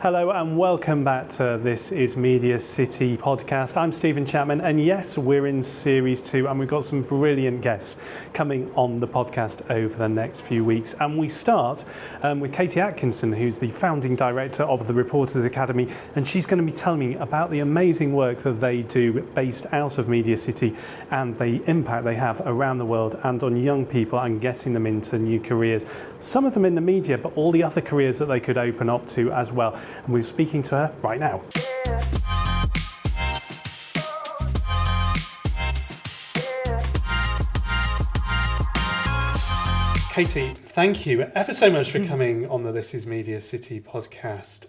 Hello and welcome back to This is MediaCity podcast. I'm Stephen Chapman and yes, we're in series 2 and we've got some brilliant guests coming on the podcast over the next few weeks. And we start with Katy Atkinson, who's the founding director of the Reporters Academy, and she's going to be telling me about the amazing work that they do based out of MediaCity and the impact they have around the world and on young people and getting them into new careers. Some of them in the media, but all the other careers that they could open up to as well. And we're speaking to her right now. Katy, thank you ever so much for coming on the This is MediaCity podcast.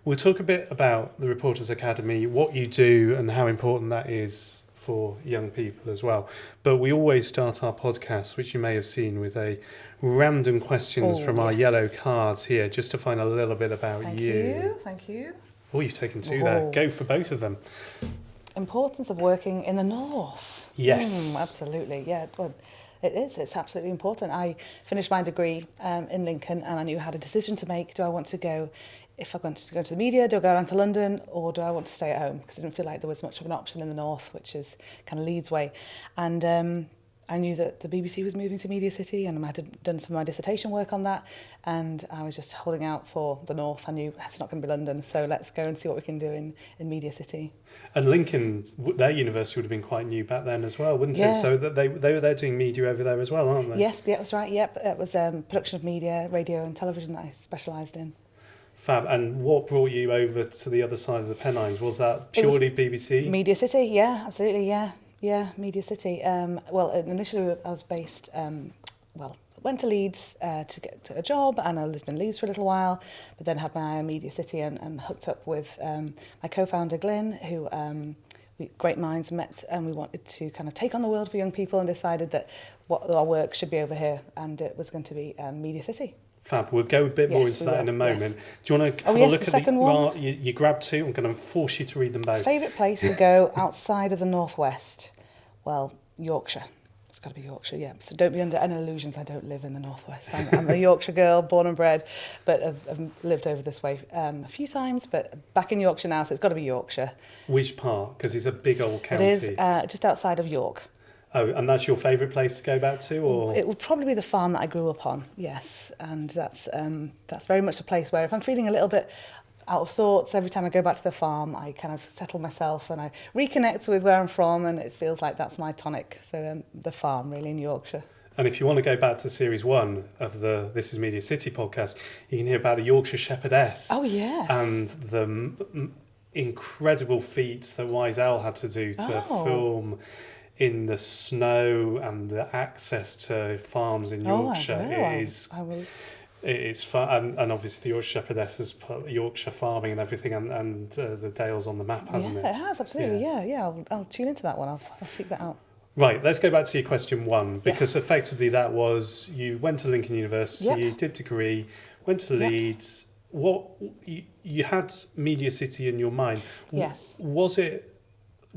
We'll talk a bit about the Reporters Academy, what you do and how important that is for young people as well. But we always start our podcast, which you may have seen, with a random questions from our yellow cards here, just to find a little bit about you. Thank you. Oh, you've taken two there. Go for both of them. Importance of working in the north. Yes. Absolutely, yeah. Well, it is. It's absolutely important. I finished my degree in Lincoln and I knew I had a decision to make. Do I want to go, if I wanted to go to the media, do I go down to London or do I want to stay at home? Because I didn't feel like there was much of an option in the north, which is kind of Leeds way. And I knew that the BBC was moving to MediaCity and I had done some of my dissertation work on that, and I was just holding out for the north. I knew it's not going to be London, so let's go and see what we can do in MediaCity. And Lincoln, their university would have been quite new back then as well, wouldn't it? So that they were there doing media over there as well, aren't they? Yes, that's right. Yep, it was production of media, radio and television that I specialised in. Fab. And what brought you over to the other side of the Pennines? Was that purely BBC? MediaCity, yeah, absolutely, yeah. Yeah, MediaCity. Well, initially I was based, went to Leeds to get to a job, and I lived in Leeds for a little while, but then had my eye on MediaCity and hooked up with my co-founder Glyn, who we great minds met, and we wanted to kind of take on the world for young people and decided that what our work should be over here, and it was going to be MediaCity. Fab. We'll go a bit more into that in a moment. Yes. Do you want to have a look at the you grabbed two? I'm going to force you to read them both. Favourite place to go outside of the northwest? Well, Yorkshire. It's got to be Yorkshire, yeah. So don't be under any illusions I don't live in the northwest. I'm a Yorkshire girl, born and bred, but I've lived over this way a few times, but back in Yorkshire now, so it's got to be Yorkshire. Which part? Because it's a big old county. It is just outside of York. Oh, and that's your favourite place to go back to, or? It would probably be the farm that I grew up on, yes. And that's very much a place where if I'm feeling a little bit out of sorts, every time I go back to the farm, I kind of settle myself and I reconnect with where I'm from, and it feels like that's my tonic. So the farm, really, in Yorkshire. And if you want to go back to series 1 of the This is MediaCity podcast, you can hear about the Yorkshire Shepherdess. Oh, yes. And the incredible feats that Wise Owl had to do to film in the snow, and the access to farms in Yorkshire it's fun, and obviously the Yorkshire Shepherdess has put Yorkshire farming and everything, and the Dales on the map, hasn't it? Yeah, it has, absolutely. Yeah. I'll tune into that one. I'll seek that out. Right, let's go back to your question 1, because effectively that was, you went to Lincoln University, you did degree, went to Leeds. What you had MediaCity in your mind? Yes.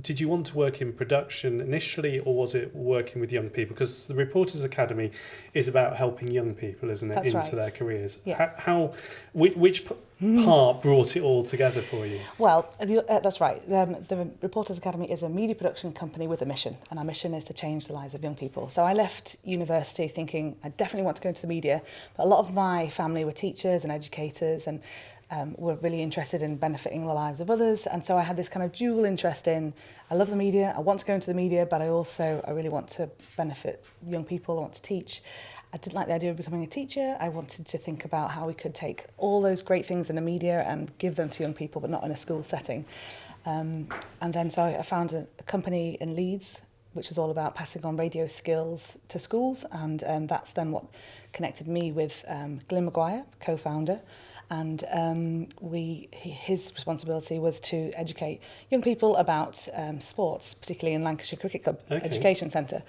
Did you want to work in production initially, or was it working with young people? Because the Reporters Academy is about helping young people, isn't it, into their careers? Yeah. Which part brought it all together for you? Well, that's right. The Reporters Academy is a media production company with a mission, and our mission is to change the lives of young people. So I left university thinking I definitely want to go into the media, but a lot of my family were teachers and educators, and were really interested in benefiting the lives of others. And so I had this kind of dual interest in, I love the media, I want to go into the media, but I really want to benefit young people, I want to teach. I didn't like the idea of becoming a teacher. I wanted to think about how we could take all those great things in the media and give them to young people, but not in a school setting. And then so I found a company in Leeds, which was all about passing on radio skills to schools. And that's then what connected me with Glyn Maguire, co-founder. And his responsibility was to educate young people about sports, particularly in Lancashire Cricket Club Education Centre.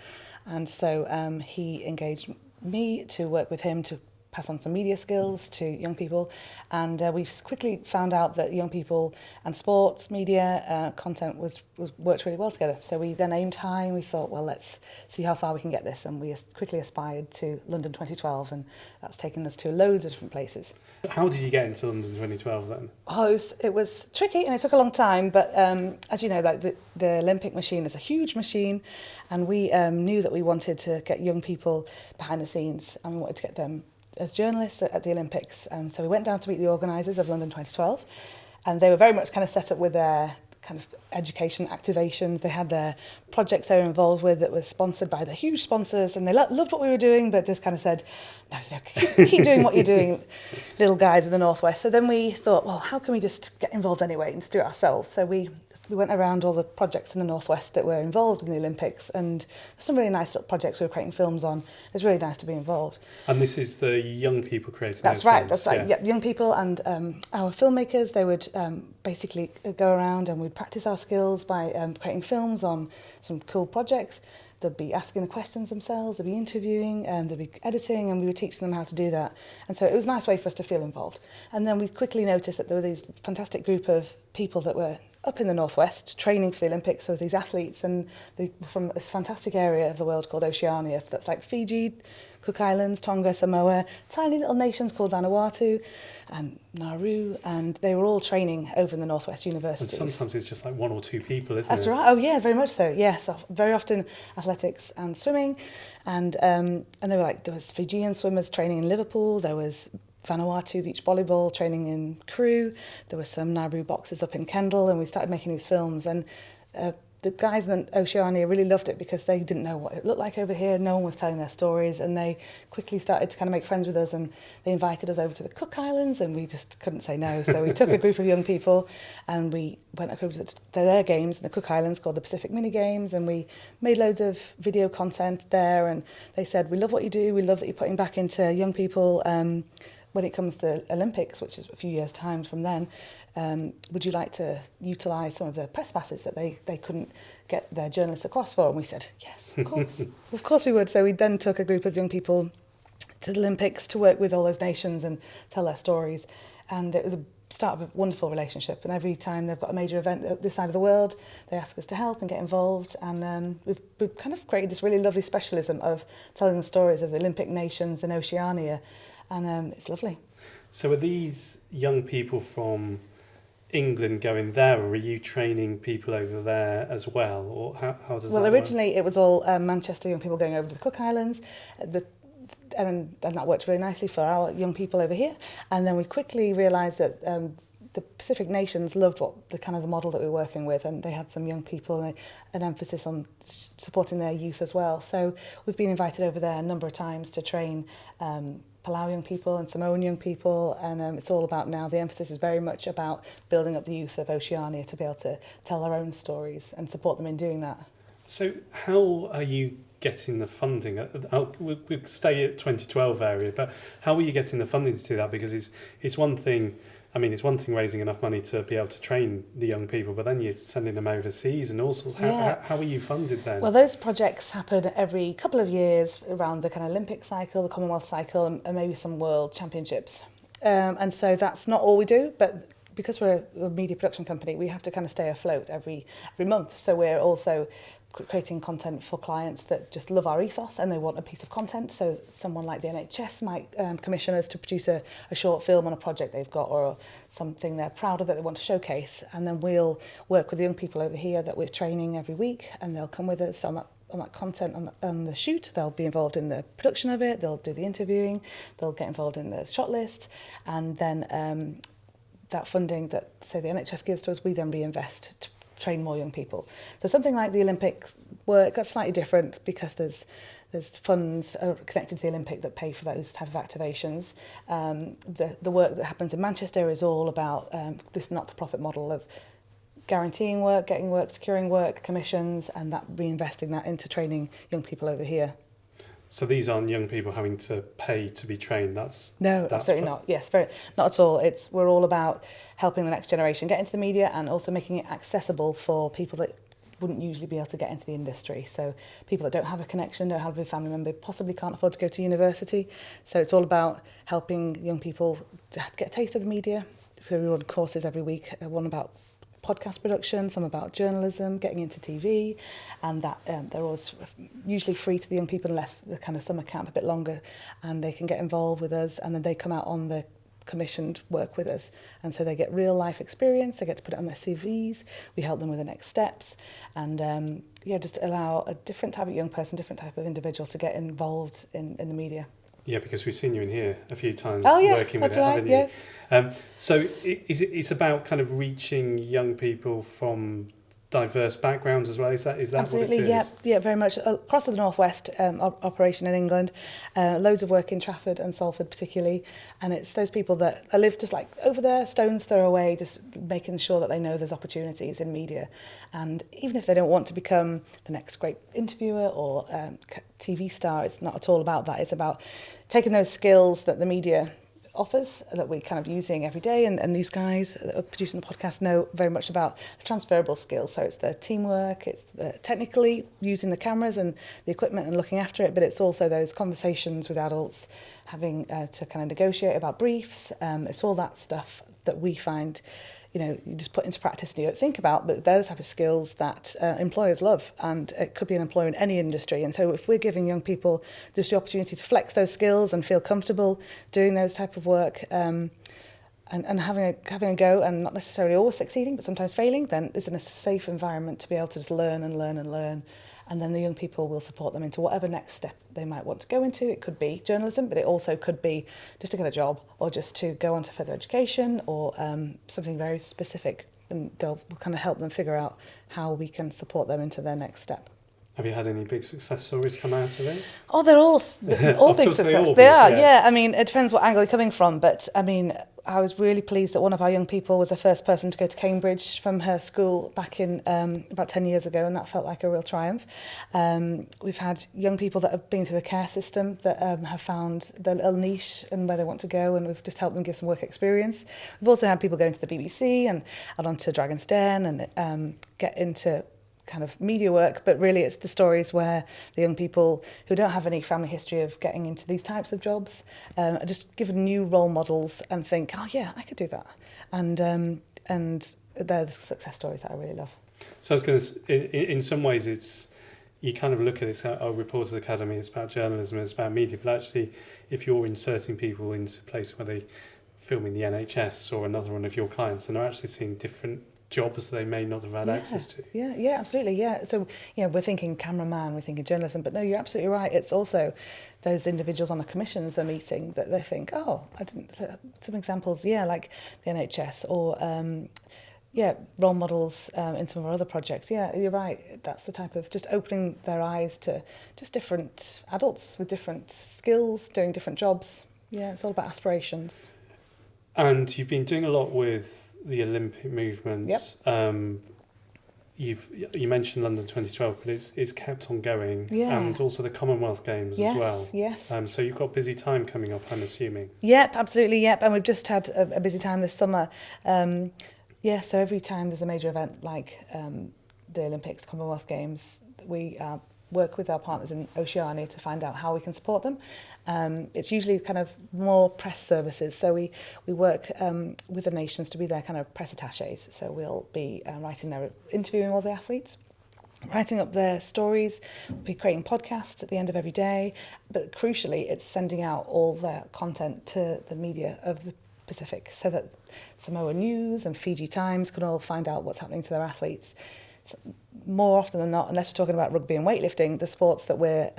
And so he engaged me to work with him to pass on some media skills to young people. And we quickly found out that young people and sports, media, content worked really well together. So we then aimed high and we thought, well, let's see how far we can get this. And we quickly aspired to London 2012, and that's taken us to loads of different places. How did you get into London 2012 then? Oh, it was tricky and it took a long time, but as you know, like the Olympic machine is a huge machine, and we knew that we wanted to get young people behind the scenes and we wanted to get them as journalists at the Olympics. So we went down to meet the organisers of London 2012, and they were very much kind of set up with their kind of education activations. They had their projects they were involved with that were sponsored by the huge sponsors, and they loved what we were doing, but just kind of said, no, keep doing what you're doing, little guys in the Northwest. So then we thought, well, how can we just get involved anyway and just do it ourselves? So we went around all the projects in the Northwest that were involved in the Olympics, and some really nice little projects we were creating films on. It was really nice to be involved. And this is the young people creating That's those right, films? that's right. Yeah. Yep, young people and our filmmakers, they would basically go around and we'd practice our skills by creating films on some cool projects. They'd be asking the questions themselves, they'd be interviewing, and they'd be editing, and we were teaching them how to do that. And so it was a nice way for us to feel involved. And then we quickly noticed that there were these fantastic group of people that were up in the Northwest training for the Olympics. There was these athletes, and they were from this fantastic area of the world called Oceania. So that's like Fiji, Cook Islands, Tonga, Samoa, tiny little nations called Vanuatu and Nauru, and they were all training over in the Northwest universities. And sometimes it's just like one or two people, isn't That's it? right. Oh yeah, very much so. Yes, very often athletics and swimming, and they were like, there was Fijian swimmers training in Liverpool. There was Vanuatu beach volleyball training in Crewe. There were some Nauru boxers up in Kendal, and we started making these films. And the guys in Oceania really loved it because they didn't know what it looked like over here. No one was telling their stories, and they quickly started to kind of make friends with us, and they invited us over to the Cook Islands, and we just couldn't say no. So we took a group of young people and we went over to their games in the Cook Islands called the Pacific Mini Games, and we made loads of video content there. And they said, we love what you do, we love that you're putting back into young people when it comes to the Olympics, which is a few years' time from then. Would you like to utilise some of the press passes that they couldn't get their journalists across for? And we said, yes, of course. Of course we would. So we then took a group of young people to the Olympics to work with all those nations and tell their stories. And it was a start of a wonderful relationship. And every time they've got a major event at this side of the world, they ask us to help and get involved. And we've kind of created this really lovely specialism of telling the stories of the Olympic nations in Oceania. And it's lovely. So are these young people from England going there, or are you training people over there as well? Or how does that work? Well, originally it was all Manchester young people going over to the Cook Islands, and that worked really nicely for our young people over here. And then we quickly realised that the Pacific nations loved the model that we were working with, and they had some young people and an emphasis on supporting their youth as well. So we've been invited over there a number of times to train Palau young people and Samoan young people, and it's all about now, the emphasis is very much about building up the youth of Oceania to be able to tell their own stories and support them in doing that. So how are you getting the funding? We'll stay at 2012 area, but how are you getting the funding to do that? Because it's one thing, it's one thing raising enough money to be able to train the young people, but then you're sending them overseas and all sorts. How are you funded then? Well, those projects happen every couple of years around the kind of Olympic cycle, the Commonwealth cycle, and maybe some World Championships. And so that's not all we do, but because we're a media production company, we have to kind of stay afloat every month. So we're also creating content for clients that just love our ethos and they want a piece of content. So someone like the NHS might commission us to produce a short film on a project they've got, or something they're proud of that they want to showcase. And then we'll work with the young people over here that we're training every week, and they'll come with us on that content on the shoot. They'll be involved in the production of it, they'll do the interviewing, they'll get involved in the shot list, and then that funding that, say, the NHS gives to us, we then reinvest to train more young people. So something like the Olympic work, that's slightly different because there's funds connected to the Olympic that pay for those type of activations. The work that happens in Manchester is all about this not-for-profit model of guaranteeing work, getting work, securing work, commissions, and that reinvesting that into training young people over here. So these aren't young people having to pay to be trained. No, absolutely not. Yes, not at all. We're all about helping the next generation get into the media and also making it accessible for people that wouldn't usually be able to get into the industry. So people that don't have a connection, don't have a family member, possibly can't afford to go to university. So it's all about helping young people to get a taste of the media. We run courses every week, one about podcast production, some about journalism, getting into TV, and that they're always usually free to the young people unless the kind of summer camp a bit longer, and they can get involved with us, and then they come out on the commissioned work with us, and so they get real life experience, they get to put it on their CVs, we help them with the next steps, and just allow a different type of young person, different type of individual to get involved in the media. Yeah, because we've seen you in here a few times that's working with it, right, haven't you? Yes. So it's about kind of reaching young people from diverse backgrounds as well. Is that Absolutely, what it is? Yeah, very much. Across the Northwest operation in England, loads of work in Trafford and Salford particularly, and it's those people that live just like over there, stone's throw away, just making sure that they know there's opportunities in media. And even if they don't want to become the next great interviewer or TV star, it's not at all about that. It's about taking those skills that the media offers that we're kind of using every day, and these guys that are producing the podcast know very much about the transferable skills. So it's the teamwork, it's the technically using the cameras and the equipment and looking after it, but it's also those conversations with adults, having to kind of negotiate about briefs. It's all that stuff that we find, you just put into practice and you don't think about, but they're the type of skills that employers love, and it could be an employer in any industry. And so if we're giving young people just the opportunity to flex those skills and feel comfortable doing those type of work, and having a go, and not necessarily always succeeding, but sometimes failing, then it's in a safe environment to be able to just learn and learn and learn. And then the young people will support them into whatever next step they might want to go into. It could be journalism, but it also could be just to get a job or just to go on to further education or something very specific. And we'll kind of help them figure out how we can support them into their next step. Have you had any big success stories come out of it? Oh, they're all big success. They are, yeah. I mean, it depends what angle you're coming from, but I mean, I was really pleased that one of our young people was the first person to go to Cambridge from her school back in about 10 years ago, and that felt like a real triumph. We've had young people that have been through the care system that have found their little niche and where they want to go, and we've just helped them give some work experience. We've also had people going to the BBC and onto Dragon's Den and get into kind of media work, but really it's the stories where the young people who don't have any family history of getting into these types of jobs are just given new role models and think, oh yeah, I could do that, and they're the success stories that I really love. So I was going to, in some ways, it's you kind of look at it as Reporters Academy, it's about journalism, it's about media, but actually, if you're inserting people into a place where they filming the NHS or another one of your clients, and they're actually seeing different jobs they may not have had access to. Yeah, absolutely, yeah. So, we're thinking cameraman, we're thinking journalism, but no, you're absolutely right. It's also those individuals on the commissions they're meeting that they think, oh, I didn't. Some examples, like the NHS or, role models in some of our other projects. Yeah, you're right. That's the type of just opening their eyes to just different adults with different skills, doing different jobs. Yeah, it's all about aspirations. And you've been doing a lot with the Olympic movements. Yep. You mentioned London 2012, but it's kept on going, yeah. And also the Commonwealth Games as well. Yes. So you've got a busy time coming up, I'm assuming. Yep, absolutely. Yep, and we've just had a busy time this summer. So every time there's a major event like the Olympics, Commonwealth Games, we work with our partners in Oceania to find out how we can support them. It's usually kind of more press services. So we work with the nations to be their kind of press attaches. So we'll be interviewing all the athletes, writing up their stories, we're creating podcasts at the end of every day. But crucially, it's sending out all their content to the media of the Pacific so that Samoa News and Fiji Times can all find out what's happening to their athletes. So more often than not, unless we're talking about rugby and weightlifting, the sports that we're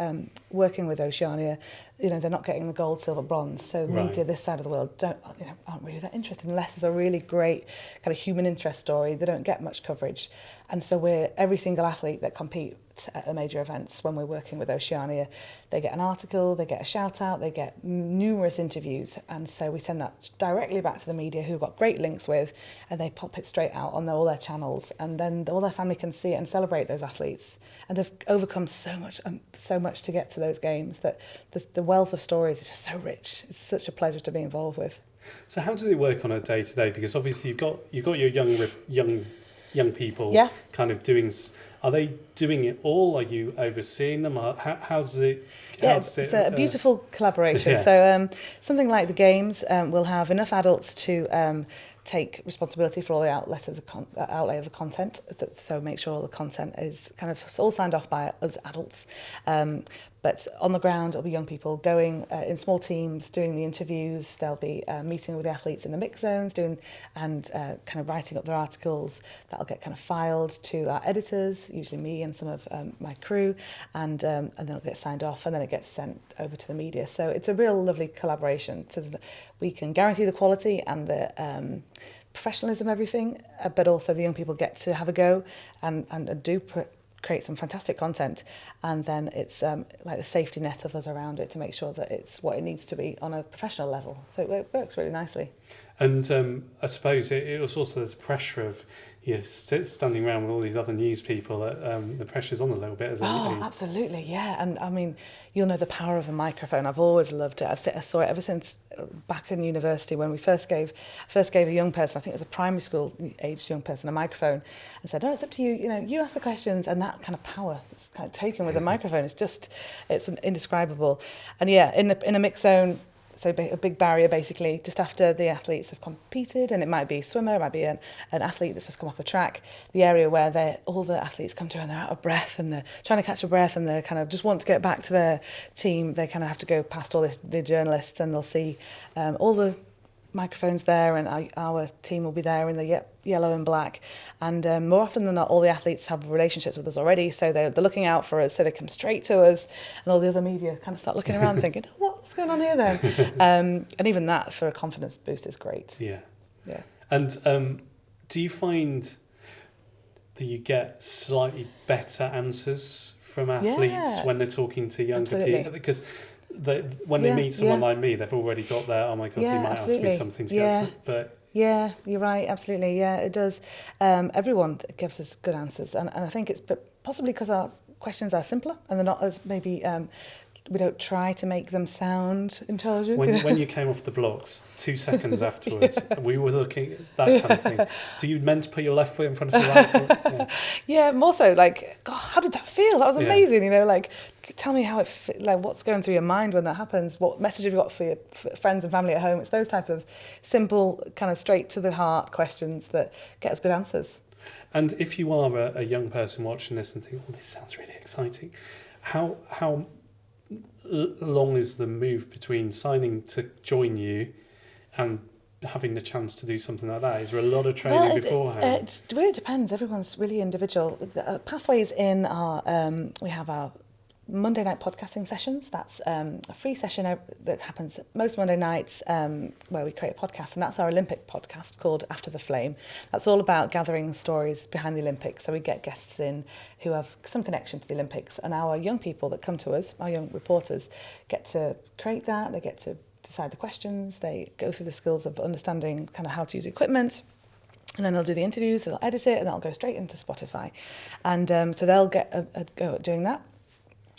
working with Oceania, they're not getting the gold, silver, bronze. So right. Media this side of the world aren't really that interested unless it's a really great kind of human interest story. They don't get much coverage. And so every single athlete that competes at the major events, when we're working with Oceania, they get an article, they get a shout out, they get numerous interviews. And so we send that directly back to the media who we've got great links with, and they pop it straight out on all their channels. And then all their family can see it and celebrate those athletes. And they've overcome so much to get to those games that the wealth of stories is just so rich. It's such a pleasure to be involved with. So how does it work on a day-to-day? Because obviously you've got your young young people Yeah. kind of doing. Are they doing it all? Are you overseeing them? How does it? Yeah, it's a beautiful collaboration. Yeah. So something like the games will have enough adults to take responsibility for all the outlay of the content. So make sure all the content is kind of all signed off by us adults. But on the ground, it'll be young people going in small teams, doing the interviews. They'll be meeting with the athletes in the mix zones, kind of writing up their articles. That'll get kind of filed to our editors, usually me and some of my crew, and then it'll get signed off, and then it gets sent over to the media. So it's a real lovely collaboration. So that we can guarantee the quality and the professionalism, everything, but also the young people get to have a go and create some fantastic content, and then it's like the safety net of us around it to make sure that it's what it needs to be on a professional level. So it works really nicely. And I suppose it was also there's pressure of standing around with all these other news people. The pressure's on a little bit, isn't it? Absolutely, yeah. And I mean, you'll know the power of a microphone. I've always loved it. I saw it ever since back in university when we first gave a young person, I think it was a primary school aged young person, a microphone, and said, "Oh, it's up to you. You ask the questions." And that kind of power it's kind of taken with a microphone. It's indescribable. And yeah, in a mix zone. So a big barrier, basically, just after the athletes have competed, and it might be a swimmer, it might be an athlete that's just come off the track, the area where all the athletes come to and they're out of breath and they're trying to catch a breath and they kind of just want to get back to their team. They kind of have to go past all the journalists, and they'll see all the microphones there, and our team will be there in the yellow and black. And more often than not, all the athletes have relationships with us already, so they're looking out for us, so they come straight to us, and all the other media kind of start looking around thinking, what's going on here then? And even that, for a confidence boost, is great. Yeah. Yeah. And do you find that you get slightly better answers from athletes when they're talking to younger people? Because when they meet someone like me, they've already got their, oh my God, he might ask me something to get some, but... Yeah, you're right, absolutely. Yeah, it does. Everyone gives us good answers. And I think it's possibly because our questions are simpler and they're not as maybe... we don't try to make them sound intelligent. When you came off the blocks, 2 seconds afterwards, we were looking at that kind of thing. Do you meant to put your left foot in front of your right foot? Yeah, more so like, God, how did that feel? That was amazing. Like, tell me how what's going through your mind when that happens. What message have you got for your friends and family at home? It's those type of simple, kind of straight to the heart questions that get us good answers. And if you are a young person watching this and think, oh, this sounds really exciting, how long is the move between signing to join you and having the chance to do something like that? Is there a lot of training beforehand? It really depends. Everyone's really individual. The pathways in our we have our Monday night podcasting sessions. That's a free session that happens most Monday nights where we create a podcast, and that's our Olympic podcast called After the Flame. That's all about gathering stories behind the Olympics. So we get guests in who have some connection to the Olympics, and our young people that come to us, our young reporters, get to create that. They get to decide the questions. They go through the skills of understanding kind of how to use equipment. And then they'll do the interviews, they'll edit it, and that'll go straight into Spotify. And so they'll get a go at doing that.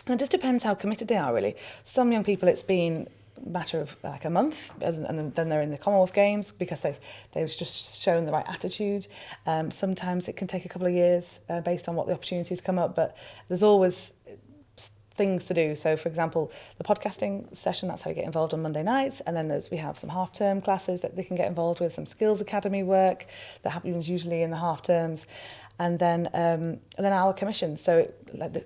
And it just depends how committed they are, really. Some young people, it's been a matter of like a month, and then they're in the Commonwealth Games because they've just shown the right attitude. Sometimes it can take a couple of years based on what the opportunities come up, but there's always things to do. So, for example, the podcasting session, that's how you get involved on Monday nights. And then we have some half-term classes that they can get involved with, some skills academy work that happens usually in the half-terms. And then our commission. So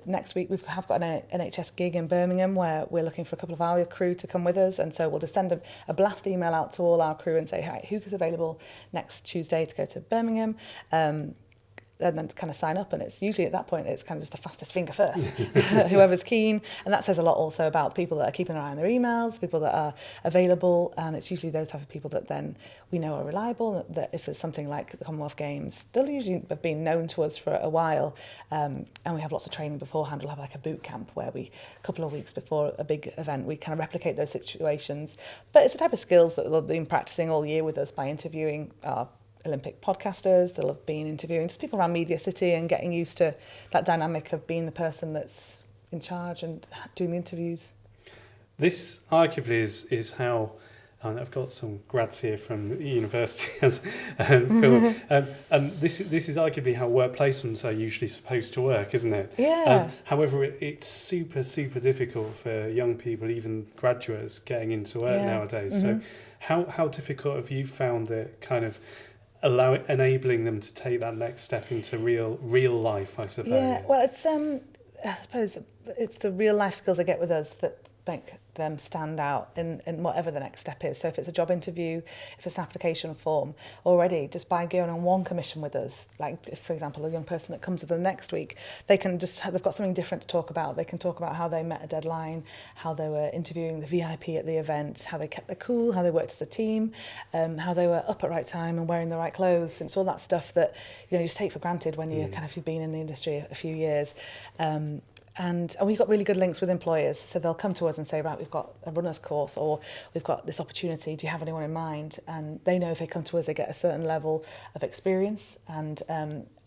next week we've got an NHS gig in Birmingham where we're looking for a couple of our crew to come with us, and so we'll just send a blast email out to all our crew and say, "Hi, who's available next Tuesday to go to Birmingham?" And then kind of sign up, and it's usually at that point it's kind of just the fastest finger first, whoever's keen. And that says a lot also about people that are keeping an eye on their emails, people that are available, and it's usually those type of people that then we know are reliable, that if there's something like the Commonwealth Games, they'll usually have been known to us for a while, and we have lots of training beforehand. We'll have like a boot camp where a couple of weeks before a big event, we kind of replicate those situations. But it's the type of skills that they'll have been practicing all year with us by interviewing our Olympic podcasters. They'll have been interviewing just people around MediaCity and getting used to that dynamic of being the person that's in charge and doing the interviews. This arguably is how And I've got some grads here from the university as Phil. And this is arguably how work placements are usually supposed to work, isn't it? Yeah. However, it's super, super difficult for young people, even graduates, getting into work nowadays. So how difficult have you found it kind of enabling them to take that next step into real life, I suppose? Yeah, well, it's I suppose it's the real life skills they get with us that make them stand out in whatever the next step is. So if it's a job interview, if it's an application form, already just by going on one commission with us, like if, for example, a young person that comes with them next week, they've got something different to talk about. They can talk about how they met a deadline, how they were interviewing the VIP at the event, how they kept their cool, how they worked as a team, how they were up at right time and wearing the right clothes. It's all that stuff that you just take for granted when you've been in the industry a few years. And we've got really good links with employers. So they'll come to us and say, right, we've got a runner's course or we've got this opportunity. Do you have anyone in mind? And they know if they come to us, they get a certain level of experience and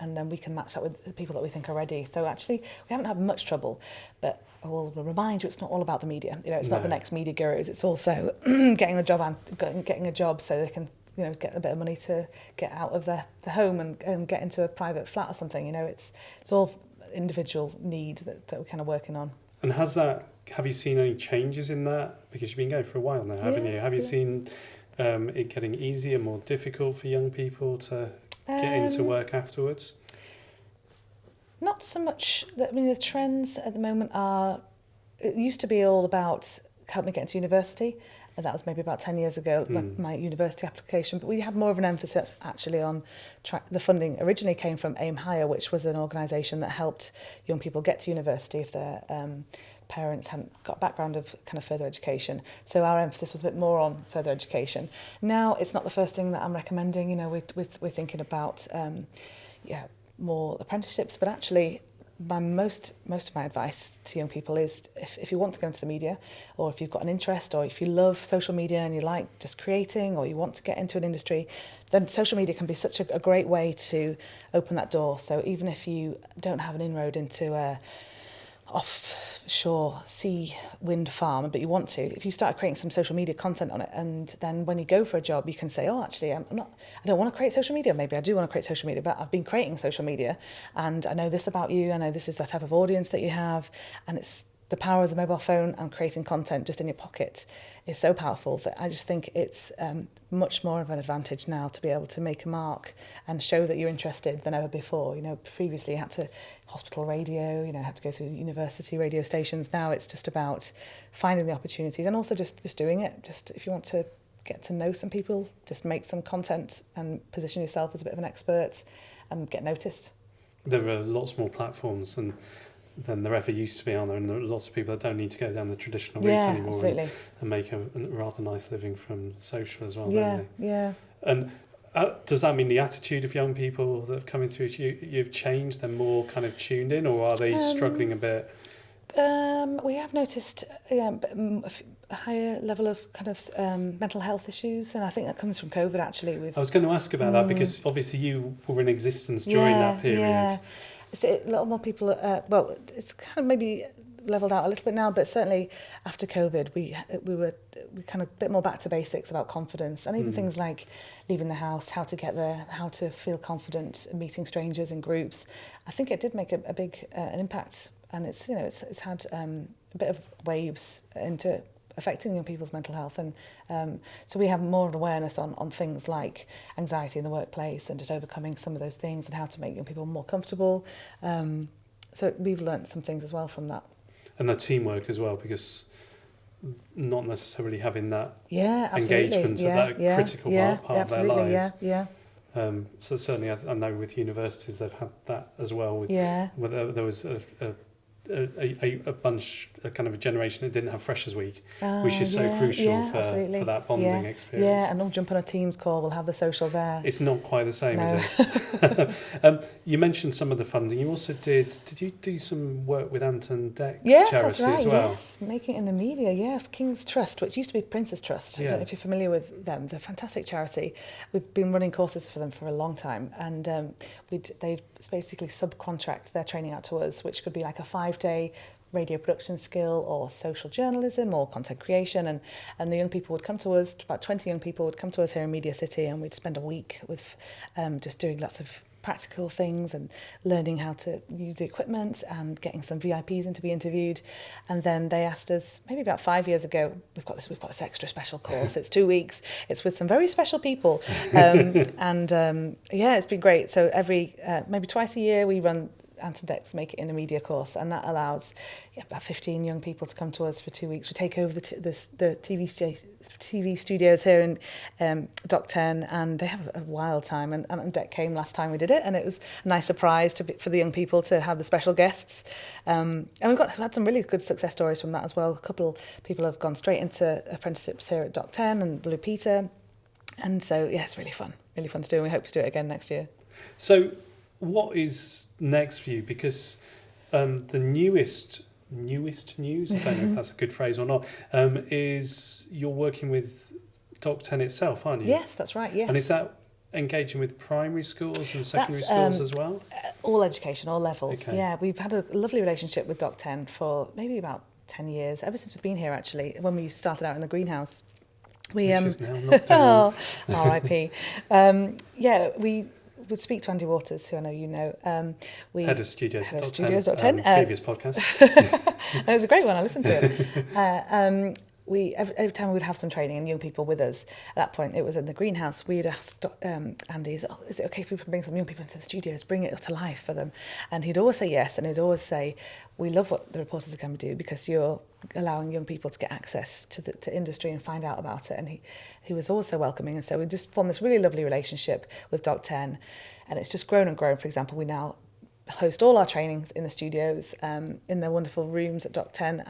then we can match that with the people that we think are ready. So actually, we haven't had much trouble. But I will remind you, it's not all about the media. It's not the next media gurus. It's also getting a job so they can get a bit of money to get out of the home and get into a private flat or something. It's all individual need that we're kind of working on. And have you seen any changes in that? Because you've been going for a while now, haven't you? Have you seen it getting easier, more difficult for young people to get into work afterwards? Not so much. The trends at the moment it used to be all about help me get into university. And that was maybe about 10 years ago, my university application. But we had more of an emphasis actually on the funding. Originally came from Aim Higher, which was an organisation that helped young people get to university if their parents hadn't got a background of kind of further education. So our emphasis was a bit more on further education. Now it's not the first thing that I'm recommending. We're thinking about more apprenticeships, but actually most of my advice to young people is if you want to go into the media, or if you've got an interest, or if you love social media and you like just creating, or you want to get into an industry, then social media can be such a great way to open that door. So even if you don't have an inroad into a offshore sea wind farm, but you want to, if you start creating some social media content on it, and then when you go for a job, you can say, oh, actually, I don't want to create social media. Maybe I do want to create social media, but I've been creating social media and I know this about you. I know this is the type of audience that you have, and it's the power of the mobile phone and creating content just in your pocket is so powerful that I just think it's much more of an advantage now to be able to make a mark and show that you're interested than ever before. Previously you had to hospital radio, had to go through university radio stations. Now it's just about finding the opportunities and also just doing it. Just if you want to get to know some people, just make some content and position yourself as a bit of an expert and get noticed. There are lots more platforms than there ever used to be, aren't there? And there are lots of people that don't need to go down the traditional route anymore and make a rather nice living from social as well, don't they? Yeah. And does that mean the attitude of young people that have come through you've changed? They're more kind of tuned in, or are they struggling a bit? We have noticed a higher level of kind of mental health issues, and I think that comes from COVID actually. I was going to ask about that because obviously you were in existence during that period. Yeah. So a lot more people, it's kind of maybe levelled out a little bit now, but certainly after COVID, we were kind of a bit more back to basics about confidence, and even things like leaving the house, how to get there, how to feel confident, meeting strangers in groups. I think it did make a big an impact, and it's had a bit of waves into affecting young people's mental health, and so we have more awareness on things like anxiety in the workplace and just overcoming some of those things and how to make young people more comfortable. So we've learnt some things as well from that. And the teamwork as well, because not necessarily having that absolutely. engagement at that critical part of their lives. So certainly I know with universities they've had that as well. There was a bunch, a kind of a generation that didn't have Freshers Week, which is so crucial for that bonding experience. Yeah, and they'll jump on a Teams call, we'll have the social there. It's not quite the same, is it? You mentioned some of the funding. You also did you do some work with Anton Deck's charity as well? Yes, making it in the media, for King's Trust, which used to be Prince's Trust. I don't know if you're familiar with them. They're a fantastic charity. We've been running courses for them for a long time, and they basically subcontract their training out to us, which could be like a 5-day radio production skill or social journalism or content creation, and the young people would come to us, about 20 young people would come to us here in Media City, and we'd spend a week with just doing lots of practical things and learning how to use the equipment and getting some VIPs in to be interviewed. And then they asked us maybe about 5 years ago, we've got this extra special course. It's 2 weeks. It's with some very special people. It's been great. So every maybe twice a year we run Ant and Dec's Make It in a Media course, and that allows about 15 young people to come to us for 2 weeks. We take over the TV studios here in Dock 10, and they have a wild time. And Ant and Dec came last time we did it, and it was a nice surprise for the young people to have the special guests. And we've had some really good success stories from that as well. A couple people have gone straight into apprenticeships here at Dock 10 and Blue Peter, and so it's really fun to do, and we hope to do it again next year. So what is next for you? Because the newest news, I don't know if that's a good phrase or not, is you're working with Dock 10 itself, aren't you? Yes, that's right, yes. And is that engaging with primary schools and secondary schools as well? All education, all levels. Okay. Yeah, we've had a lovely relationship with Dock 10 for maybe about 10 years, ever since we've been here actually, when we started out in the greenhouse. Which is now knocked down. R.I.P. We would speak to Andy Waters, who I know you know. Head of Studios at Dock 10. Previous podcast. It was a great one, I listened to it. Every time we would have some training and young people with us, at that point it was in the greenhouse, we'd ask Andy, is it okay if we can bring some young people into the studios, bring it to life for them? And he'd always say yes, and he'd always say, we love what the reporters are going to do because you're allowing young people to get access to industry and find out about it. And he was also welcoming, and so we just formed this really lovely relationship with Dock 10, and it's just grown and grown. For example, we now host all our trainings in the studios, in their wonderful rooms at Dock 10,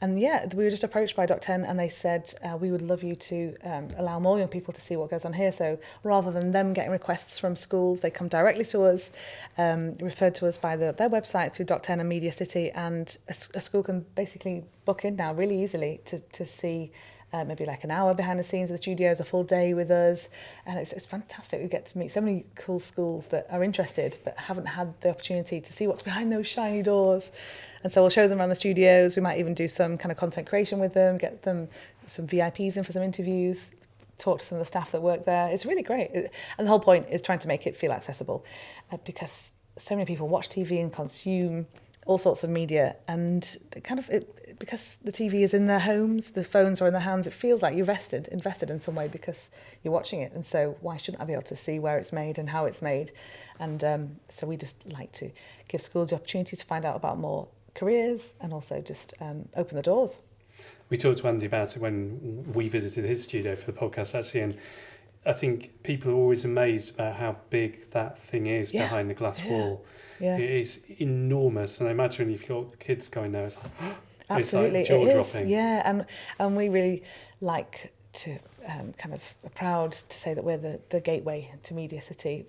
and we were just approached by Dock 10, and they said, we would love you to allow more young people to see what goes on here. So rather than them getting requests from schools, they come directly to us, referred to us by their website through Dock 10 and MediaCity, and a school can basically book in now really easily to see maybe like an hour behind the scenes of the studios, a full day with us, and it's fantastic. We get to meet so many cool schools that are interested but haven't had the opportunity to see what's behind those shiny doors. And so we'll show them around the studios. We might even do some kind of content creation with them, get them some VIPs in for some interviews, talk to some of the staff that work there. It's really great. And the whole point is trying to make it feel accessible, because so many people watch TV and consume all sorts of media, and because the TV is in their homes, the phones are in their hands, it feels like you're invested in some way because you're watching it. And so why shouldn't I be able to see where it's made and how it's made? And so we just like to give schools the opportunity to find out about more careers and also just open the doors. We talked to Andy about it when we visited his studio for the podcast actually, and I think people are always amazed about how big that thing is behind the glass wall. Yeah. It is enormous, and I imagine if you've got kids going there, it's like absolutely, it's like jaw-dropping. Yeah, and we really like to kind of are proud to say that we're the gateway to Media City.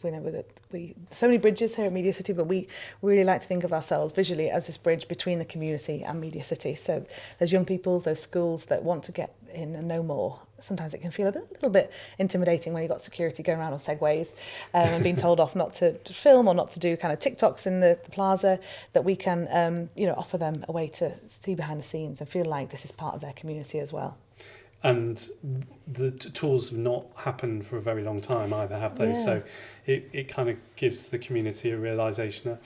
We so many bridges here at Media City, but we really like to think of ourselves visually as this bridge between the community and Media City. So there's young people, those schools that want to get in and know more. Sometimes it can feel a little bit intimidating when you've got security going around on segways and being told off not to film or not to do kind of TikToks in the plaza, that we can offer them a way to see behind the scenes and feel like this is part of their community as well. And the tours have not happened for a very long time either, have they? Yeah. So it kind of gives the community a realisation that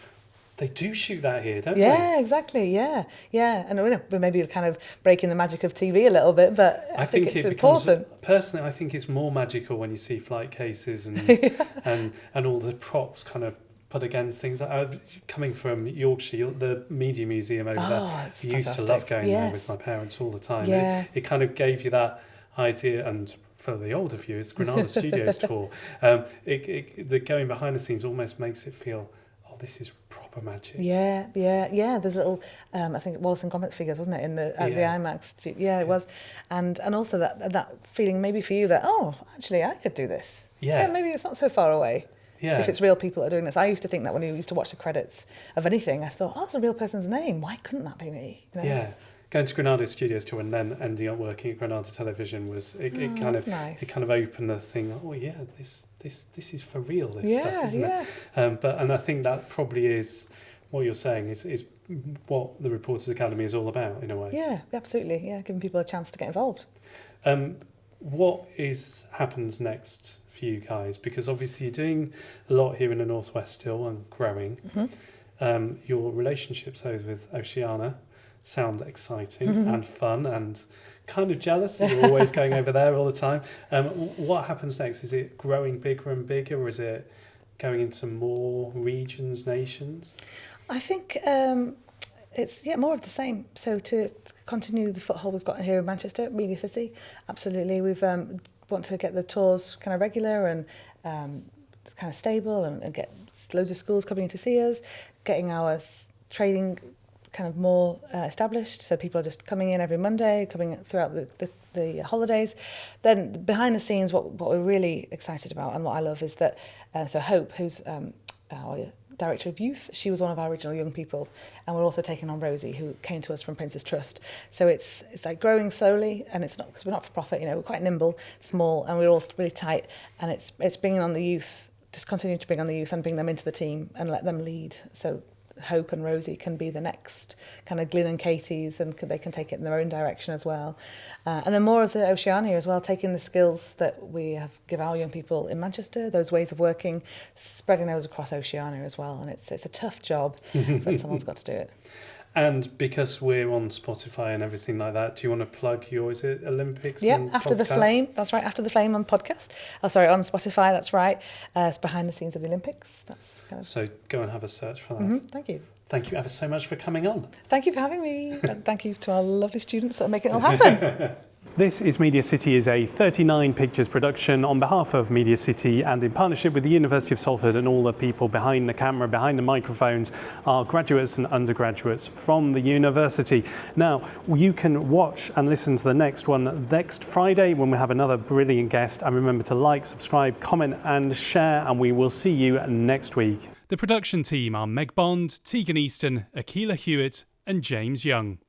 they do shoot that here, don't they? Yeah, exactly, yeah. And we're maybe kind of breaking the magic of TV a little bit, but I think it's important. Personally, I think it's more magical when you see flight cases and and all the props kind of put against things. Coming from Yorkshire, the Media Museum over there, I used to love going there with my parents all the time. Yeah. It kind of gave you that idea, and for the older viewers, Granada Studios tour, the going behind the scenes almost makes it feel, this is proper magic. Yeah. There's little, I think Wallace and Gromit figures, wasn't it, in the IMAX? Yeah, it was, and also that feeling maybe for you that actually I could do this. Yeah, maybe it's not so far away. Yeah. If it's real people that are doing this. I used to think that when we used to watch the credits of anything, I thought, that's a real person's name. Why couldn't that be me? You know? Yeah. Going to Granada Studios tour and then ending up working at Granada Television was it kind of nice. It kind of opened the thing. This is for real. This stuff, isn't it? And I think that probably is what you're saying is what the Reporters Academy is all about, in a way. Yeah, absolutely. Yeah, giving people a chance to get involved. What happens next for you guys? Because obviously you're doing a lot here in the Northwest still and growing. Mm-hmm. Your relationships with Oceania sound exciting and fun, and kind of jealous that you're always going over there all the time. What happens next? Is it growing bigger and bigger, or is it going into more regions, nations? I think it's more of the same. So to continue the foothold we've got here in Manchester, MediaCity, absolutely. We've want to get the tours kind of regular and kind of stable, and get loads of schools coming in to see us, getting our trading kind of more established, so people are just coming in every Monday, coming throughout the holidays. Then behind the scenes, what we're really excited about and what I love is that so Hope, who's our Director of Youth, she was one of our original young people, and we're also taking on Rosie, who came to us from Prince's Trust. So it's like growing slowly, and it's not, because we're not for profit, we're quite nimble, small, and we're all really tight, and it's bringing on the youth, just continue to bring on the youth and bring them into the team and let them lead. So Hope and Rosie can be the next kind of Glyn and Katie's, and they can take it in their own direction as well. And then more of the Oceania as well, taking the skills that we give our young people in Manchester, those ways of working, spreading those across Oceania as well. And it's a tough job, but someone's got to do it. And because we're on Spotify and everything like that, do you want to plug your, is it Olympics? Yeah, and After the podcast? Flame, that's right, After the Flame on podcast. Oh, sorry, on Spotify, that's right. It's behind the scenes of the Olympics. That's kind of... So go and have a search for that. Mm-hmm, thank you. Thank you ever so much for coming on. Thank you for having me. And thank you to our lovely students that are making it all happen. This is MediaCity is a 39 Pictures production on behalf of MediaCity, and in partnership with the University of Salford, and all the people behind the camera, behind the microphones are graduates and undergraduates from the university. Now, you can watch and listen to the next one next Friday when we have another brilliant guest. And remember to like, subscribe, comment and share, and we will see you next week. The production team are Meg Bond, Tegan Easton, Akila Hewitt and James Young.